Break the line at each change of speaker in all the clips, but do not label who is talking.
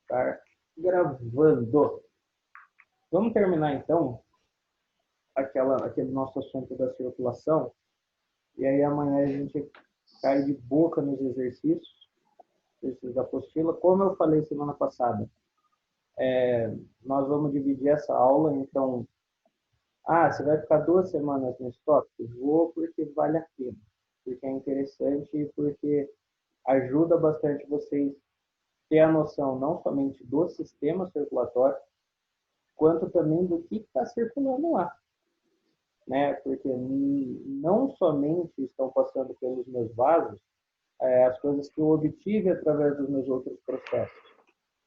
Tá gravando. Vamos terminar então aquele nosso assunto da circulação. E aí amanhã a gente cai de boca nos exercícios da apostila. Como eu falei semana passada, nós vamos dividir essa aula. Então, você vai ficar 2 semanas no estoque? Vou, porque vale a pena. Porque é interessante e porque ajuda bastante vocês ter a noção não somente do sistema circulatório, quanto também do que está circulando lá, né? Porque não somente estão passando pelos meus vasos as coisas que eu obtive através dos meus outros processos.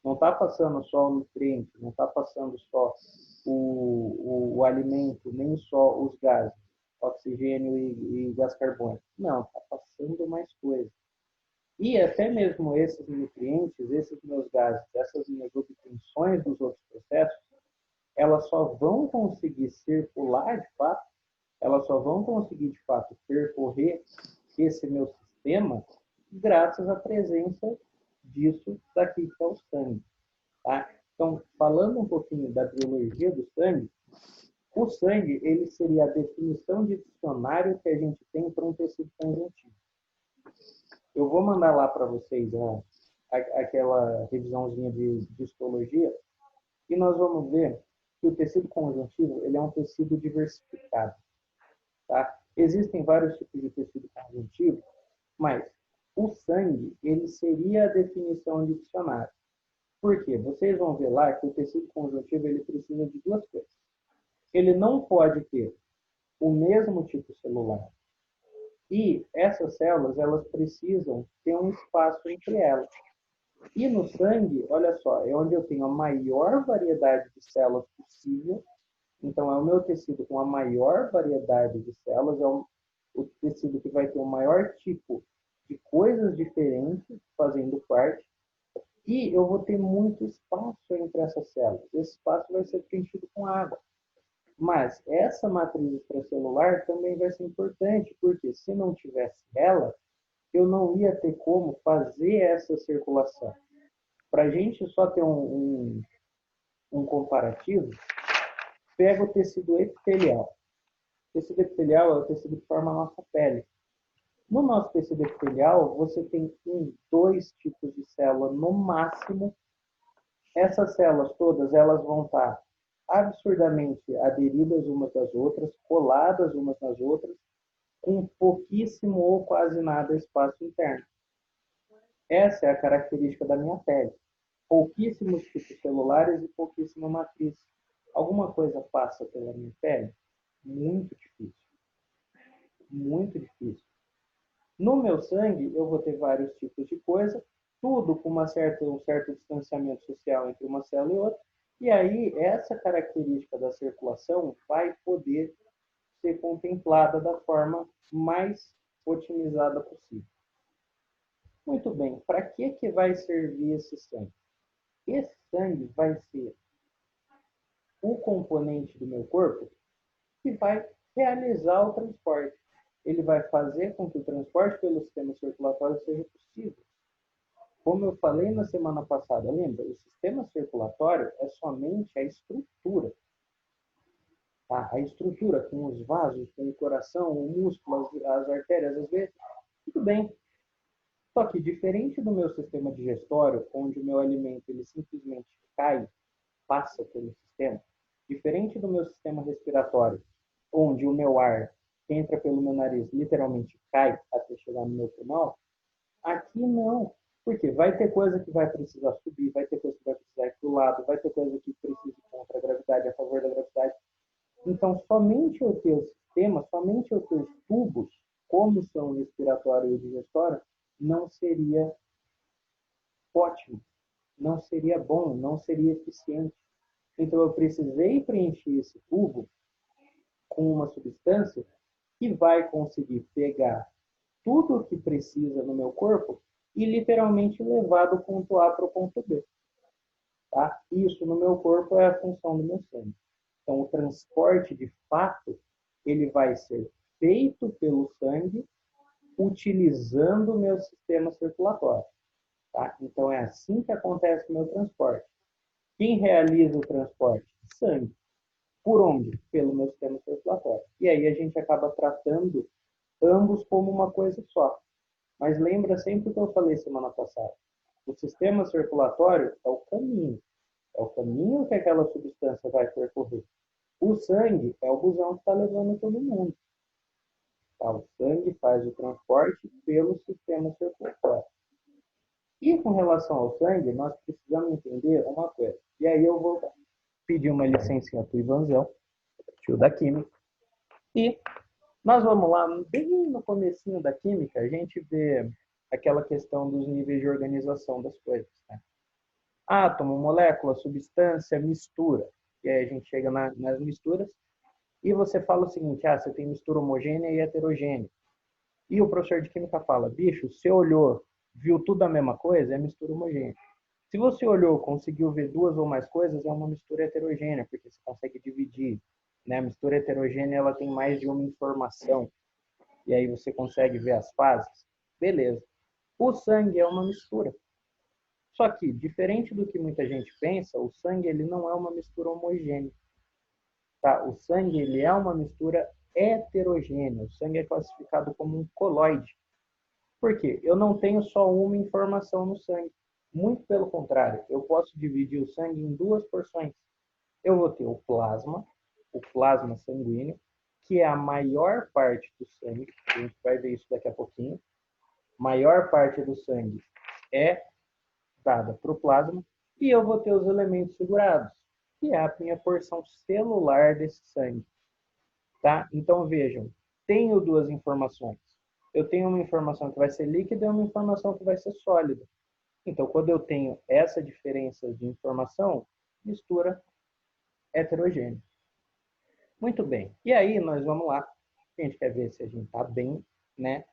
Não está passando só o nutriente, não está passando só o alimento, nem só os gases, oxigênio e gás carbônico. Não, está passando mais coisas. E até mesmo esses nutrientes, esses meus gases, essas minhas obtenções dos outros processos, elas só vão conseguir circular de fato, elas só vão conseguir de fato percorrer esse meu sistema graças à presença disso daqui que é o sangue. Tá? Então, falando um pouquinho da biologia do sangue, o sangue ele seria a definição de dicionário que a gente tem para um tecido conjuntivo. Eu vou mandar lá para vocês aquela revisãozinha de histologia e nós vamos ver que o tecido conjuntivo ele é um tecido diversificado. Tá? Existem vários tipos de tecido conjuntivo, mas o sangue ele seria a definição de dicionário. Por quê? Vocês vão ver lá que o tecido conjuntivo ele precisa de duas coisas. Ele não pode ter o mesmo tipo celular. E essas células, elas precisam ter um espaço entre elas. E no sangue, olha só, é onde eu tenho a maior variedade de células possível. Então, é o meu tecido com a maior variedade de células, é o tecido que vai ter o maior tipo de coisas diferentes fazendo parte. E eu vou ter muito espaço entre essas células. Esse espaço vai ser preenchido com água. Mas essa matriz extracelular também vai ser importante, porque se não tivesse ela, eu não ia ter como fazer essa circulação. Para a gente só ter um comparativo, pega o tecido epitelial. O tecido epitelial é o tecido que forma a nossa pele. No nosso tecido epitelial, você tem 2 tipos de célula no máximo. Essas células todas elas vão estar absurdamente aderidas umas às outras, coladas umas nas outras, com pouquíssimo ou quase nada espaço interno. Essa é a característica da minha pele. Pouquíssimos tipos celulares e pouquíssima matriz. Alguma coisa passa pela minha pele? Muito difícil. Muito difícil. No meu sangue, eu vou ter vários tipos de coisa, tudo com um certo distanciamento social entre uma célula e outra, e aí essa característica da circulação vai poder ser contemplada da forma mais otimizada possível. Muito bem, para que vai servir esse sangue? Esse sangue vai ser o componente do meu corpo que vai realizar o transporte. Ele vai fazer com que o transporte pelo sistema circulatório seja possível. Como eu falei na semana passada, lembra? O sistema circulatório é somente a estrutura. Tá? A estrutura com os vasos, com o coração, o músculo, as artérias, as veias, tudo bem. Só que diferente do meu sistema digestório, onde o meu alimento ele simplesmente cai, passa pelo sistema, diferente do meu sistema respiratório, onde o meu ar que entra pelo meu nariz literalmente cai até chegar no meu pulmão, aqui não. Porque vai ter coisa que vai precisar subir, vai ter coisa que vai precisar ir para o lado, vai ter coisa que precisa ir contra a gravidade, a favor da gravidade. Então, somente eu ter o sistema, somente eu ter os tubos, como são o respiratório e o digestório, não seria ótimo, não seria bom, não seria eficiente. Então, eu precisei preencher esse tubo com uma substância que vai conseguir pegar tudo o que precisa no meu corpo e literalmente levar do ponto A para o ponto B. Tá? Isso no meu corpo é a função do meu sangue. Então, o transporte, de fato, ele vai ser feito pelo sangue utilizando o meu sistema circulatório. Tá? Então, é assim que acontece o meu transporte. Quem realiza o transporte? Sangue. Por onde? Pelo meu sistema circulatório. E aí a gente acaba tratando ambos como uma coisa só. Mas lembra sempre o que eu falei semana passada. O sistema circulatório é o caminho. É o caminho que aquela substância vai percorrer. O sangue é o busão que está levando todo mundo. Tá? O sangue faz o transporte pelo sistema circulatório. E com relação ao sangue, nós precisamos entender uma coisa. E aí eu vou pedir uma licencinha para o Ivanzão, tio da Química. E nós vamos lá, bem no comecinho da Química, a gente vê aquela questão dos níveis de organização das coisas. Né? Átomo, molécula, substância, mistura. E aí a gente chega nas misturas e você fala o seguinte, você tem mistura homogênea e heterogênea. E o professor de Química fala, bicho, você olhou, viu tudo a mesma coisa, é mistura homogênea. Se você olhou, conseguiu ver duas ou mais coisas, é uma mistura heterogênea, porque você consegue dividir. Né? A mistura heterogênea ela tem mais de uma informação. E aí você consegue ver as fases. Beleza. O sangue é uma mistura. Só que, diferente do que muita gente pensa, o sangue ele não é uma mistura homogênea. Tá? O sangue ele é uma mistura heterogênea. O sangue é classificado como um coloide. Por quê? Eu não tenho só uma informação no sangue. Muito pelo contrário, eu posso dividir o sangue em duas porções. Eu vou ter o plasma sanguíneo, que é a maior parte do sangue, a gente vai ver isso daqui a pouquinho. Maior parte do sangue é dada para o plasma, e eu vou ter os elementos figurados, que é a minha porção celular desse sangue. Tá? Então vejam, tenho duas informações. Eu tenho uma informação que vai ser líquida e uma informação que vai ser sólida. Então, quando eu tenho essa diferença de informação, mistura heterogênea. Muito bem. E aí, nós vamos lá. A gente quer ver se a gente está bem, né?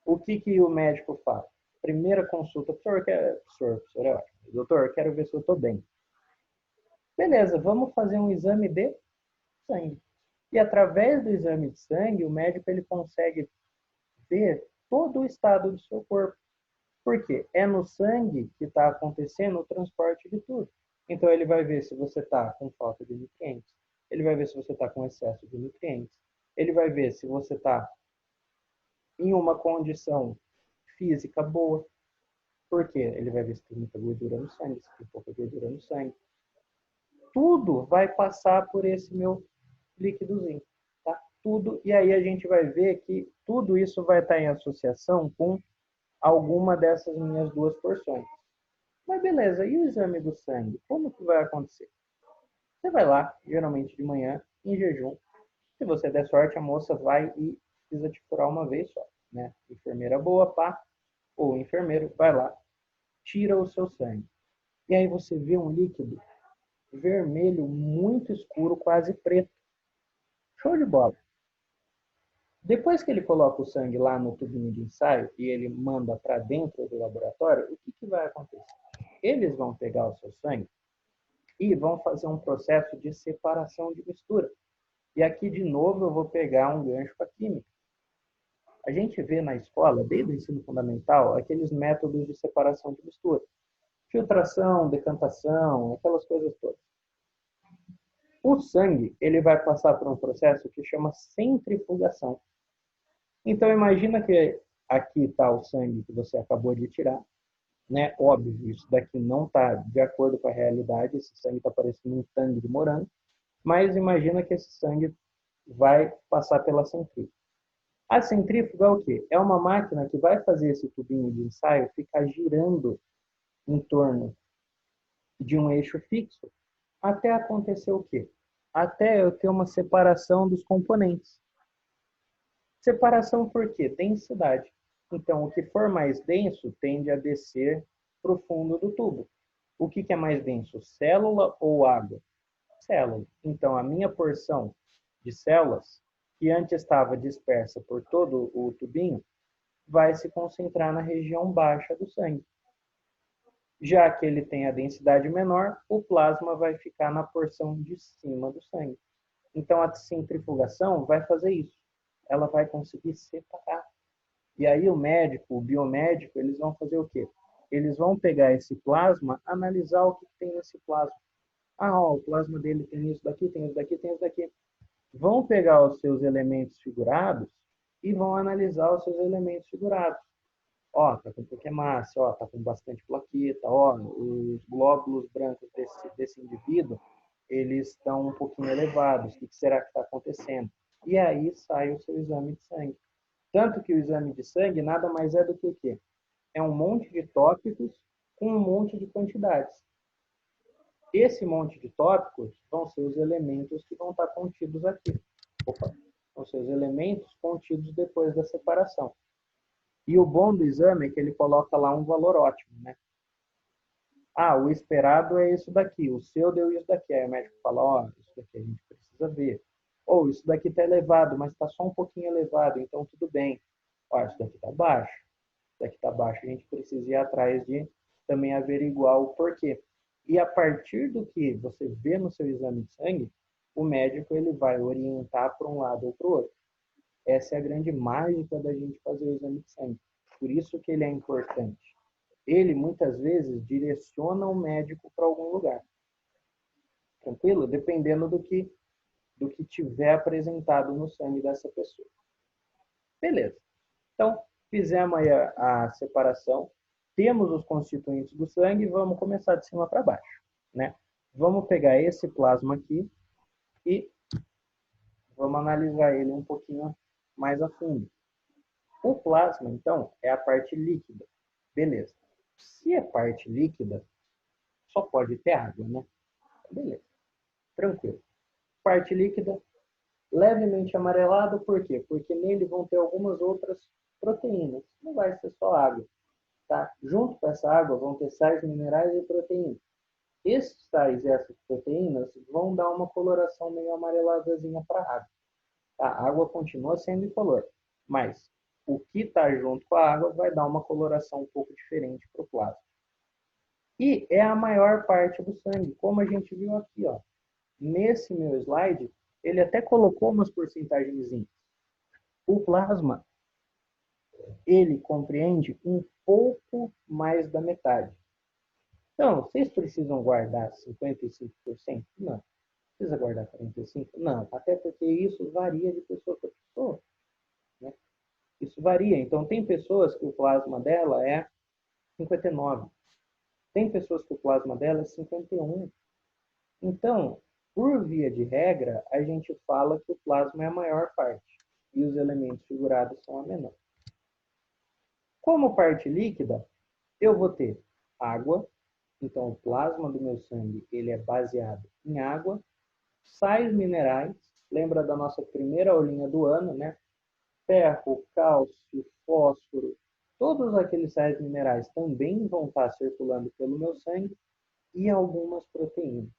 O que o médico fala? Primeira consulta, professor, professor é ótimo. Doutor, quero ver se eu estou bem. Beleza, vamos fazer um exame de sangue. E através do exame de sangue, o médico ele consegue ver todo o estado do seu corpo. Por quê? É no sangue que está acontecendo o transporte de tudo. Então, ele vai ver se você está com falta de nutrientes. Ele vai ver se você está com excesso de nutrientes. Ele vai ver se você está em uma condição física boa. Por quê? Ele vai ver se tem muita gordura no sangue, se tem pouca gordura no sangue. Tudo vai passar por esse meu líquidozinho. Tá? Tudo. E aí a gente vai ver que tudo isso vai estar em associação com alguma dessas minhas duas porções. Mas beleza, e o exame do sangue? Como que vai acontecer? Você vai lá, geralmente de manhã, em jejum. Se você der sorte, a moça vai e precisa te furar uma vez só. Né? Enfermeira boa, pá, ou enfermeiro, vai lá, tira o seu sangue. E aí você vê um líquido vermelho muito escuro, quase preto. Show de bola. Depois que ele coloca o sangue lá no tubinho de ensaio e ele manda para dentro do laboratório, o que vai acontecer? Eles vão pegar o seu sangue e vão fazer um processo de separação de mistura. E aqui, de novo, eu vou pegar um gancho para a química. A gente vê na escola, desde o ensino fundamental, aqueles métodos de separação de mistura. Filtração, decantação, aquelas coisas todas. O sangue, ele vai passar por um processo que chama centrifugação. Então, imagina que aqui está o sangue que você acabou de tirar. Né? Óbvio, isso daqui não está de acordo com a realidade, esse sangue está parecendo um tangue de morango, mas imagina que esse sangue vai passar pela centrífuga. A centrífuga é o quê? É uma máquina que vai fazer esse tubinho de ensaio ficar girando em torno de um eixo fixo até acontecer o quê? Até eu ter uma separação dos componentes. Separação por quê? Densidade. Então, o que for mais denso tende a descer para o fundo do tubo. O que é mais denso, célula ou água? Célula. Então, a minha porção de células, que antes estava dispersa por todo o tubinho, vai se concentrar na região baixa do sangue. Já que ele tem a densidade menor, o plasma vai ficar na porção de cima do sangue. Então, a centrifugação vai fazer isso. Ela vai conseguir separar. E aí o médico, o biomédico, eles vão fazer o quê? eles vão pegar esse plasma, analisar o que tem nesse plasma. Ah, ó, o plasma dele tem isso daqui, tem isso daqui, tem isso daqui. Vão pegar os seus elementos figurados e vão analisar os seus elementos figurados. Ó, tá com pouca hemácia, ó, tá com bastante plaqueta, ó, os glóbulos brancos desse indivíduo, eles estão um pouquinho elevados. O que será que está acontecendo? E aí sai o seu exame de sangue. Tanto que o exame de sangue nada mais é do que o quê? É um monte de tópicos com um monte de quantidades. Esse monte de tópicos vão ser os elementos que vão estar contidos aqui. Opa, vão ser os elementos contidos depois da separação. E o bom do exame é que ele coloca lá um valor ótimo, né? Ah, o esperado é isso daqui, o seu deu isso daqui. Aí o médico fala, ó, isso daqui a gente precisa ver. Ou isso daqui está elevado, mas está só um pouquinho elevado, então tudo bem. Ó, isso daqui está baixo. Isso daqui está baixo, a gente precisa ir atrás de também averiguar o porquê. E a partir do que você vê no seu exame de sangue, o médico ele vai orientar para um lado ou para o outro. Essa é a grande mágica da gente fazer o exame de sangue. Por isso que ele é importante. Ele, muitas vezes, direciona o médico para algum lugar. Tranquilo? Dependendo do que tiver apresentado no sangue dessa pessoa. Beleza. Então, fizemos aí a separação. Temos os constituintes do sangue e vamos começar de cima para baixo, né? Vamos pegar esse plasma aqui e vamos analisar ele um pouquinho mais a fundo. O plasma, então, é a parte líquida. Beleza. Se é parte líquida, só pode ter água, né? Beleza. Tranquilo. Parte líquida, levemente amarelado, por quê? Porque nele vão ter algumas outras proteínas. Não vai ser só água. Tá? Junto com essa água vão ter sais minerais e proteínas. Esses sais e essas proteínas vão dar uma coloração meio amareladazinha para a água. Tá? A água continua sendo incolor, mas o que está junto com a água vai dar uma coloração um pouco diferente para o plasma. E é a maior parte do sangue, como a gente viu aqui, ó. Nesse meu slide, ele até colocou umas porcentagenzinhas. O plasma, ele compreende um pouco mais da metade. Então, vocês precisam guardar 55%? Não. Precisa guardar 45%? Não. Até porque isso varia de pessoa para pessoa. Né? Isso varia. Então, tem pessoas que o plasma dela é 59%. Tem pessoas que o plasma dela é 51%. Então, por via de regra, a gente fala que o plasma é a maior parte e os elementos figurados são a menor. Como parte líquida, eu vou ter água, então o plasma do meu sangue ele é baseado em água, sais minerais, lembra da nossa primeira aulinha do ano, né? Ferro, cálcio, fósforo, todos aqueles sais minerais também vão estar circulando pelo meu sangue e algumas proteínas.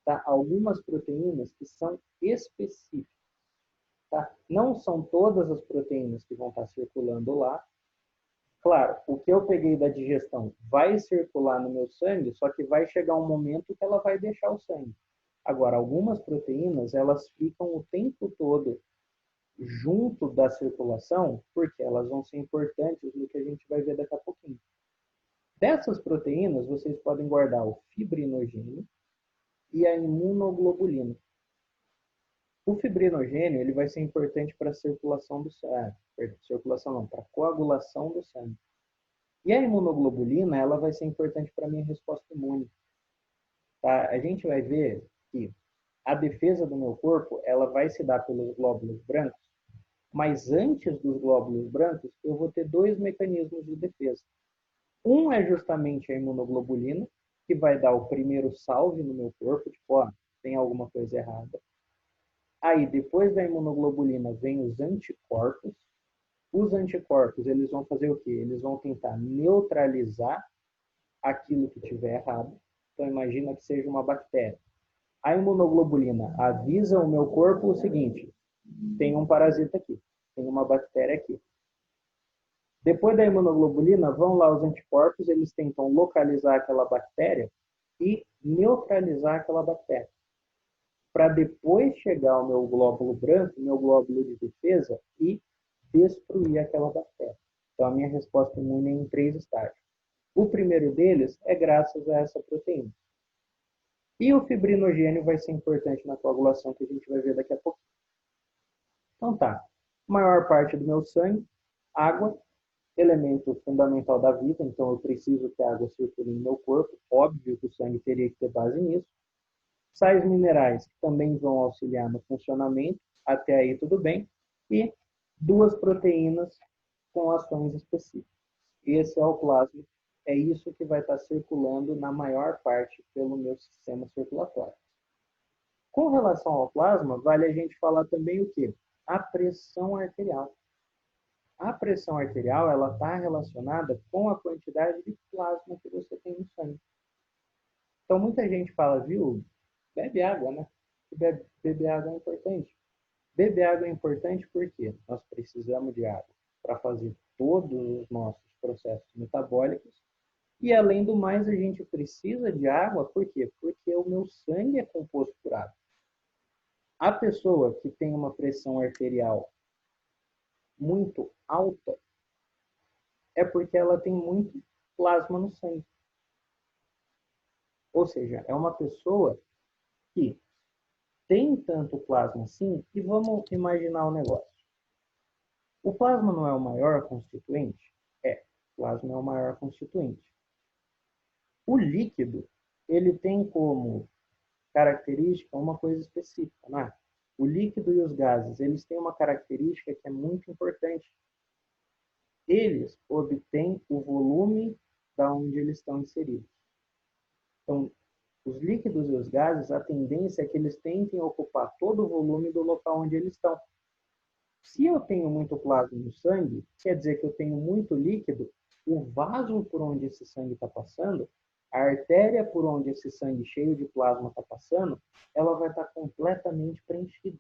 Tá? Algumas proteínas que são específicas. Tá? Não são todas as proteínas que vão estar circulando lá. Claro, o que eu peguei da digestão vai circular no meu sangue, só que vai chegar um momento que ela vai deixar o sangue. Agora, algumas proteínas, elas ficam o tempo todo junto da circulação, porque elas vão ser importantes no que a gente vai ver daqui a pouquinho. Dessas proteínas, vocês podem guardar o fibrinogênio e a imunoglobulina. O fibrinogênio ele vai ser importante para a circulação do sangue, circulação não, para a coagulação do sangue. E a imunoglobulina ela vai ser importante para a minha resposta imune. Tá? A gente vai ver que a defesa do meu corpo ela vai se dar pelos glóbulos brancos, mas antes dos glóbulos brancos eu vou ter dois mecanismos de defesa. Um é justamente a imunoglobulina, que vai dar o primeiro salve no meu corpo, tipo, ó, tem alguma coisa errada. Aí, depois da imunoglobulina, vem os anticorpos. Os anticorpos, eles vão fazer o quê? Eles vão tentar neutralizar aquilo que tiver errado. Então, imagina que seja uma bactéria. A imunoglobulina avisa o meu corpo o seguinte, tem um parasita aqui, tem uma bactéria aqui. Depois da imunoglobulina, vão lá os anticorpos, eles tentam localizar aquela bactéria e neutralizar aquela bactéria. Para depois chegar ao meu glóbulo branco, meu glóbulo de defesa, e destruir aquela bactéria. Então, a minha resposta imune é em 3 estágios. O primeiro deles é graças a essa proteína. E o fibrinogênio vai ser importante na coagulação, que a gente vai ver daqui a pouco. Então tá, maior parte do meu sangue, água, elemento fundamental da vida, então eu preciso que a água circule no meu corpo, óbvio que o sangue teria que ter base nisso. Sais minerais, que também vão auxiliar no funcionamento, até aí tudo bem. E duas proteínas com ações específicas. Esse é o plasma, é isso que vai estar circulando na maior parte pelo meu sistema circulatório. Com relação ao plasma, vale a gente falar também o quê? A pressão arterial. A pressão arterial ela está relacionada com a quantidade de plasma que você tem no sangue. Então, muita gente fala, viu, bebe água, né? Beber água é importante. Beber água é importante porque nós precisamos de água para fazer todos os nossos processos metabólicos. E, além do mais, a gente precisa de água, por quê? Porque o meu sangue é composto por água. A pessoa que tem uma pressão arterial muito alta é porque ela tem muito plasma no sangue. Ou seja, é uma pessoa que tem tanto plasma assim, e vamos imaginar o negócio. O plasma não é o maior constituinte? É, o plasma é o maior constituinte. O líquido, ele tem como característica uma coisa específica, né? O líquido e os gases, eles têm uma característica que é muito importante. Eles obtêm o volume da onde eles estão inseridos. Então, os líquidos e os gases, a tendência é que eles tentem ocupar todo o volume do local onde eles estão. Se eu tenho muito plasma no sangue, quer dizer que eu tenho muito líquido, o vaso por onde esse sangue está passando, a artéria por onde esse sangue cheio de plasma está passando, ela vai estar completamente preenchida.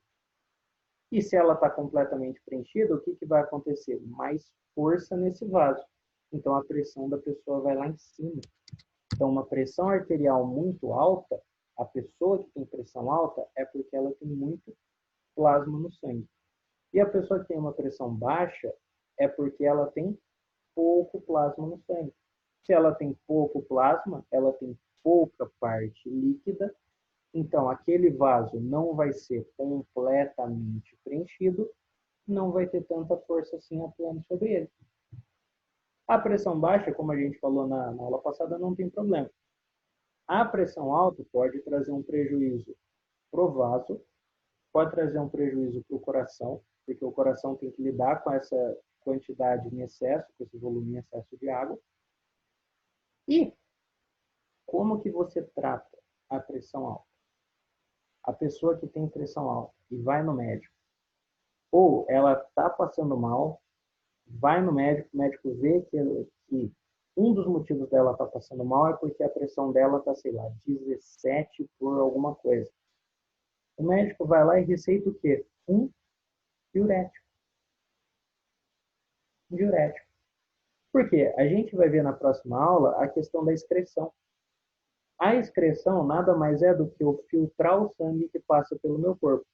E se ela está completamente preenchida, o que, que vai acontecer? Mais força nesse vaso. Então a pressão da pessoa vai lá em cima. Então uma pressão arterial muito alta, a pessoa que tem pressão alta é porque ela tem muito plasma no sangue. E a pessoa que tem uma pressão baixa é porque ela tem pouco plasma no sangue. Se ela tem pouco plasma, ela tem pouca parte líquida, então aquele vaso não vai ser completamente preenchido, não vai ter tanta força assim atuando sobre ele. A pressão baixa, como a gente falou na aula passada, não tem problema. A pressão alta pode trazer um prejuízo para o vaso, pode trazer um prejuízo para o coração, porque o coração tem que lidar com essa quantidade em excesso, com esse volume em excesso de água. E como que você trata a pressão alta? A pessoa que tem pressão alta e vai no médico, ou ela está passando mal, vai no médico, o médico vê que um dos motivos dela estar passando mal é porque a pressão dela está, sei lá, 17 por alguma coisa. O médico vai lá e receita o quê? Um diurético. Um diurético. Por quê? A gente vai ver na próxima aula a questão da excreção. A excreção nada mais é do que eu filtrar o sangue que passa pelo meu corpo.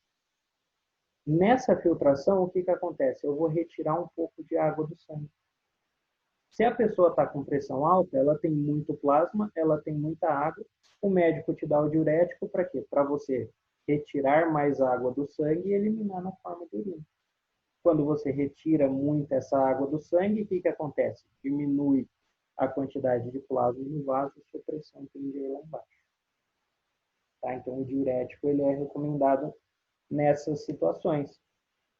Nessa filtração, o que, que acontece? Eu vou retirar um pouco de água do sangue. Se a pessoa está com pressão alta, ela tem muito plasma, ela tem muita água, o médico te dá o diurético para quê? Para você retirar mais água do sangue e eliminar na forma de urina. Quando você retira muito essa água do sangue, o que, que acontece? Diminui a quantidade de plasma no vaso e sua pressão tende a ir lá embaixo. Tá? Então, o diurético ele é recomendado nessas situações.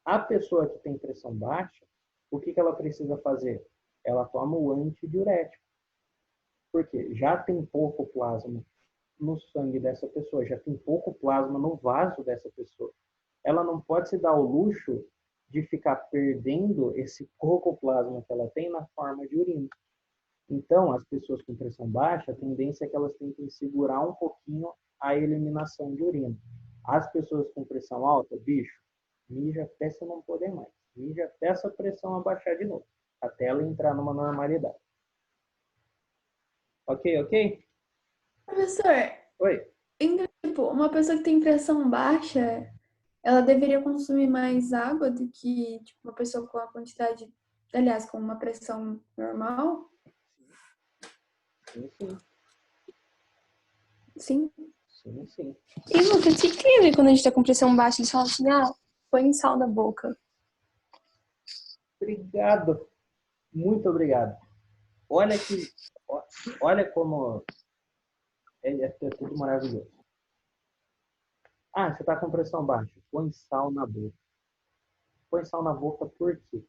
A pessoa que tem pressão baixa, o que, que ela precisa fazer? Ela toma o antidiurético. Porque já tem pouco plasma no sangue dessa pessoa, já tem pouco plasma no vaso dessa pessoa. Ela não pode se dar o luxo de ficar perdendo esse pouco plasma que ela tem na forma de urina. Então, as pessoas com pressão baixa, a tendência é que elas tentem segurar um pouquinho a eliminação de urina. As pessoas com pressão alta, bicho, mija até você não poder mais. Mija até essa pressão abaixar de novo, até ela entrar numa normalidade. Ok, ok?
Professor,
Oi.
então, tipo, uma pessoa que tem pressão baixa, ela deveria consumir mais água do que tipo, uma pessoa com a quantidade, aliás, com uma pressão normal?
Sim, sim.
Sim.
Sim, sim.
E, Lucas, o que tem a ver quando a gente tá com pressão baixa? Eles falam assim, põe sal na boca.
Obrigado. Muito obrigado. Olha que, olha como é tudo maravilhoso. Ah, você está com pressão baixa. Põe sal na boca. Põe sal na boca por quê?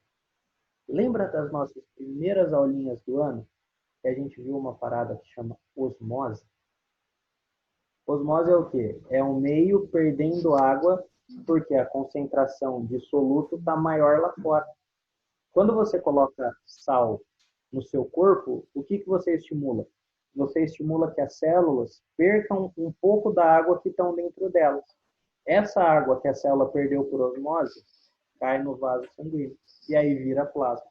Lembra das nossas primeiras aulinhas do ano? Que a gente viu uma parada que chama osmose? Osmose é o quê? É um meio perdendo água porque a concentração de soluto está maior lá fora. Quando você coloca sal no seu corpo, o que você estimula? Você estimula que as células percam um pouco da água que estão dentro delas. Essa água que a célula perdeu por osmose cai no vaso sanguíneo e aí vira plasma.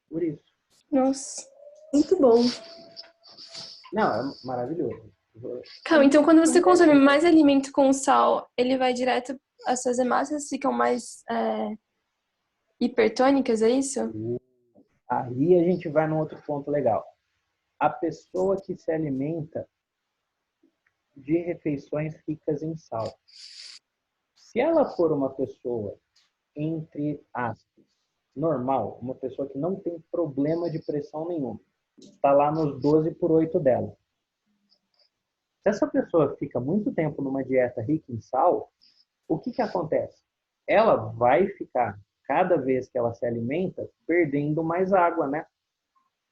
Por isso.
Nossa, muito bom.
Não, é maravilhoso.
Calma, então quando você consome mais alimento com sal, ele vai direto, as suas hemácias ficam mais hipertônicas, é isso?
Aí a gente vai num outro ponto legal. A pessoa que se alimenta de refeições ricas em sal. Se ela for uma pessoa, entre aspas, normal, uma pessoa que não tem problema de pressão nenhuma, está lá nos 12/8 dela. Se essa pessoa fica muito tempo numa dieta rica em sal, o que acontece? Ela vai ficar, cada vez que ela se alimenta, perdendo mais água, né?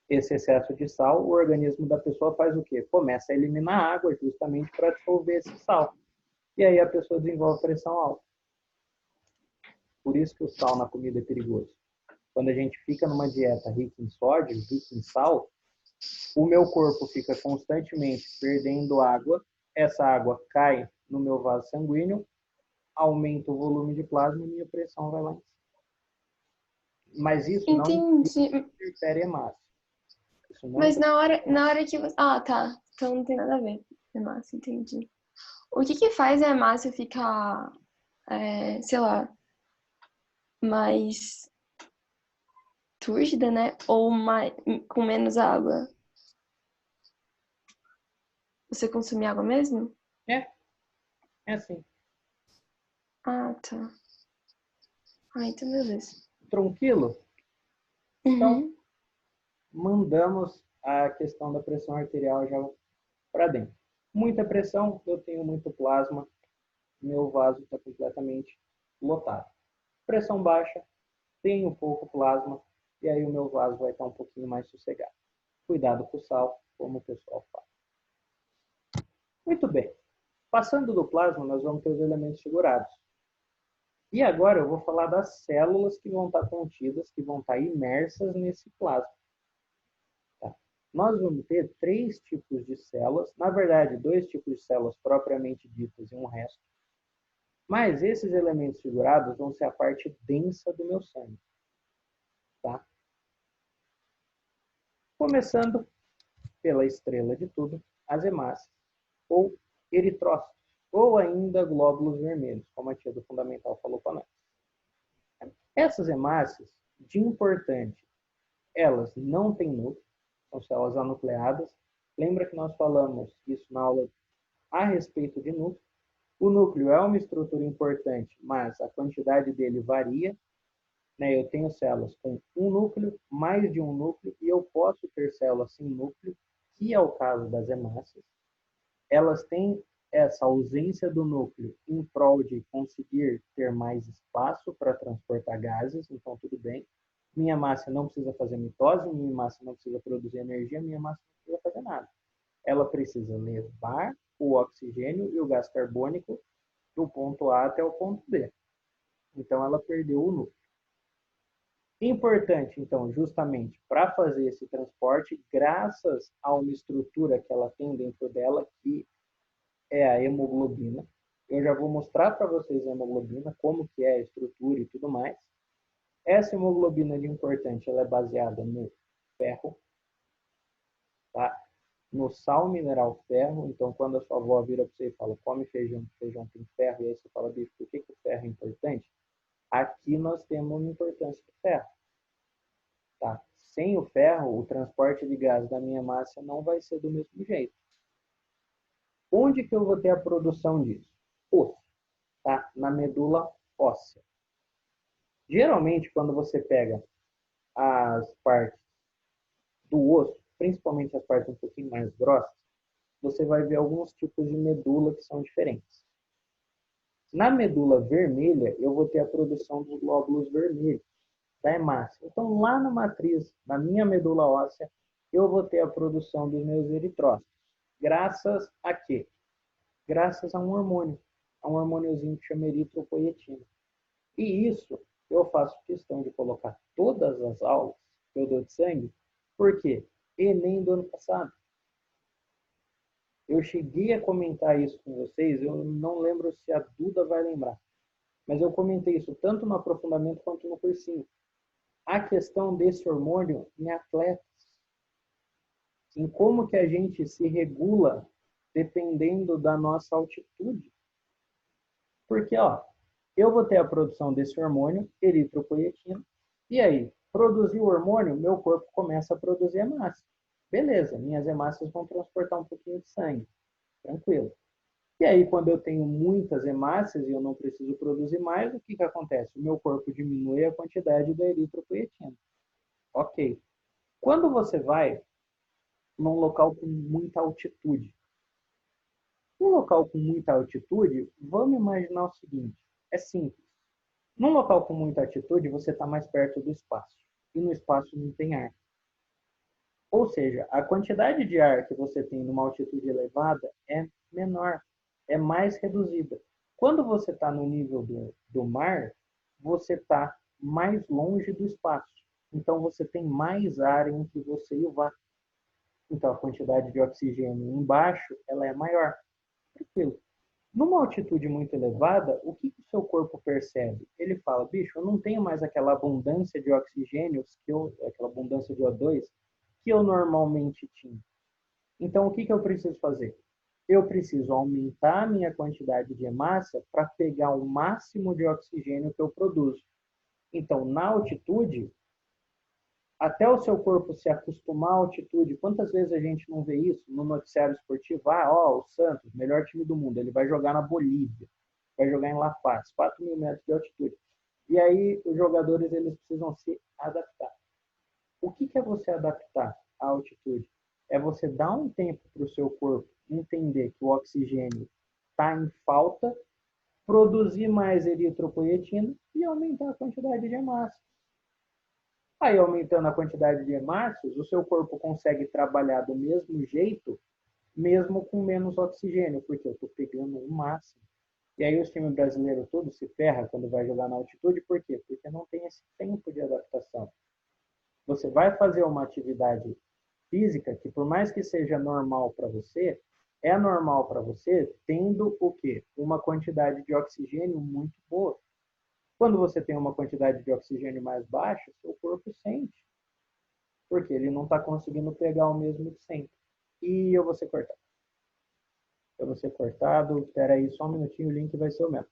Esse excesso de sal, o organismo da pessoa faz o quê? Começa a eliminar água justamente para dissolver esse sal. E aí a pessoa desenvolve pressão alta. Por isso que o sal na comida é perigoso. Quando a gente fica numa dieta rica em sódio, rica em sal, o meu corpo fica constantemente perdendo água, essa água cai no meu vaso sanguíneo, aumenta o volume de plasma e minha pressão vai lá em cima. Mas isso não interfere em hemácia.
Mas na hora que você... Ah, tá. Então não tem nada a ver. Hemácia, entendi. O que faz a hemácia ficar, sei lá, mais túrgida, né? Ou mais, com menos água? Você consumir água mesmo?
É assim.
Ah, tá. Ah, então beleza.
Tranquilo? Então,
Uhum.
mandamos a questão da pressão arterial já para dentro. Muita pressão, eu tenho muito plasma, meu vaso está completamente lotado. Pressão baixa, tenho pouco plasma, e aí o meu vaso vai estar um pouquinho mais sossegado. Cuidado com o sal, como o pessoal fala. Muito bem. Passando do plasma, nós vamos ter os elementos figurados. E agora eu vou falar das células que vão estar contidas, que vão estar imersas nesse plasma. Tá? Nós vamos ter 3 tipos de células, na verdade, 2 tipos de células propriamente ditas e um resto. Mas esses elementos figurados vão ser a parte densa do meu sangue. Tá? Começando pela estrela de tudo, as hemácias, ou eritrócitos, ou ainda glóbulos vermelhos, como a tia do Fundamental falou para nós. Essas hemácias, de importante, elas não têm núcleo, são células anucleadas. Lembra que nós falamos isso na aula a respeito de núcleo? O núcleo é uma estrutura importante, mas a quantidade dele varia. Né? Eu tenho células com um núcleo, mais de um núcleo, e eu posso ter células sem núcleo, que é o caso das hemácias. Elas têm essa ausência do núcleo em prol de conseguir ter mais espaço para transportar gases, então tudo bem. Minha massa não precisa fazer mitose, minha massa não precisa produzir energia, minha massa não precisa fazer nada. Ela precisa levar o oxigênio e o gás carbônico do ponto A até o ponto B. Então ela perdeu o núcleo. Importante, então, justamente para fazer esse transporte, graças a uma estrutura que ela tem dentro dela, que é a hemoglobina. Eu já vou mostrar para vocês a hemoglobina, como que é a estrutura e tudo mais. Essa hemoglobina de importante, ela é baseada no ferro, tá? No sal mineral ferro. Então, quando a sua avó vira para você e fala, come feijão, feijão tem ferro, e aí você fala, bicho, por que o ferro é importante? Aqui nós temos uma importância do ferro. Tá? sem o ferro, o transporte de gás da minha massa não vai ser do mesmo jeito. Onde que eu vou ter a produção disso? Osso, tá? Na medula óssea. Geralmente, quando você pega as partes do osso, principalmente as partes um pouquinho mais grossas, você vai ver alguns tipos de medula que são diferentes. Na medula vermelha, eu vou ter a produção dos glóbulos vermelhos, da hemácia. Então, lá na matriz, na minha medula óssea, eu vou ter a produção dos meus eritrócitos. Graças a quê? Graças a um hormôniozinho que chama eritropoietina. E isso eu faço questão de colocar todas as aulas que eu dou de sangue, porque Enem do ano passado. Eu cheguei a comentar isso com vocês, eu não lembro se a Duda vai lembrar, mas eu comentei isso tanto no aprofundamento quanto no cursinho. A questão desse hormônio em atletas, em como que a gente se regula dependendo da nossa altitude. Porque, ó, eu vou ter a produção desse hormônio, eritropoietina, e aí, produzir o hormônio, meu corpo começa a produzir hemácia. Beleza, minhas hemácias vão transportar um pouquinho de sangue, tranquilo. E aí, quando eu tenho muitas hemácias e eu não preciso produzir mais, o que que acontece? O meu corpo diminui a quantidade da eritropoietina. Ok. Quando você vai num local com muita altitude, num local com muita altitude, vamos imaginar o seguinte, é simples. Num local com muita altitude, você está mais perto do espaço. E no espaço não tem ar. Ou seja, a quantidade de ar que você tem numa altitude elevada é menor, é mais reduzida. Quando você está no nível do mar, você está mais longe do espaço. Então, você tem mais ar entre você e o vácuo. Então, a quantidade de oxigênio embaixo ela é maior. Tranquilo. Numa altitude muito elevada, o que o seu corpo percebe? Ele fala, bicho, eu não tenho mais aquela abundância de oxigênio, aquela abundância de O2 que eu normalmente tinha. Então, o que eu preciso fazer? Eu preciso aumentar a minha quantidade de hemácia para pegar o máximo de oxigênio que eu produzo. Então, na altitude, até o seu corpo se acostumar à altitude, quantas vezes a gente não vê isso no noticiário esportivo? O Santos, melhor time do mundo, ele vai jogar na Bolívia, vai jogar em La Paz, 4.000 metros de altitude. E aí os jogadores eles precisam se adaptar. O que é você adaptar à altitude? É você dar um tempo para o seu corpo entender que o oxigênio está em falta, produzir mais eritropoietina e aumentar a quantidade de hemácias. Aí, aumentando a quantidade de hemácias, o seu corpo consegue trabalhar do mesmo jeito, mesmo com menos oxigênio, porque eu estou pegando o máximo. E aí os times brasileiros todos se ferram quando vai jogar na altitude, por quê? Porque não tem esse tempo de adaptação. Você vai fazer uma atividade física que, por mais que seja normal para você, é normal para você tendo o quê? Uma quantidade de oxigênio muito boa. Quando você tem uma quantidade de oxigênio mais baixa, seu corpo sente. Porque ele não está conseguindo pegar o mesmo de sempre. E eu vou ser cortado. Eu vou ser cortado. Espera aí só um minutinho, o link vai ser o mesmo.